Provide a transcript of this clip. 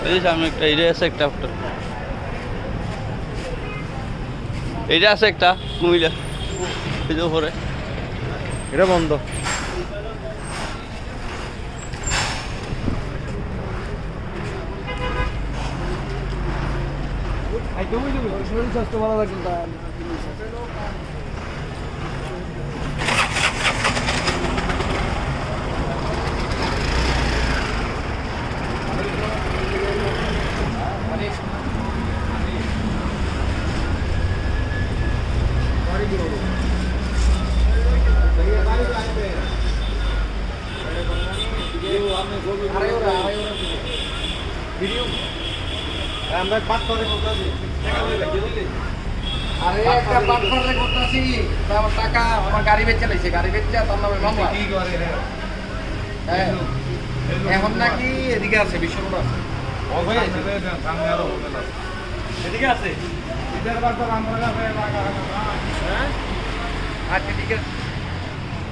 এই যে সামনে একটা এটা আছে একটা এইটা আছে একটা কুমিল্লা এই যে উপরে এটা বন্ধ। শরীর স্বাস্থ্য ভালো রাখেন। আমরা পাঁচ করে করতেছি। আরে একটা বাটফারে করতেছি, আমার টাকা আমার গাড়ি বেচে লাইছে, গাড়ি বেচে তার নামে মামলা। কি করে হ্যাঁ, এখন নাকি এদিকে আছে, বিশ্বরোড আছে। সামনে আরো হোটেল আছে। এদিকে আছে। ইদার বার তো আমরা কাছে লাগা। হ্যাঁ, আচ্ছা ঠিক আছে।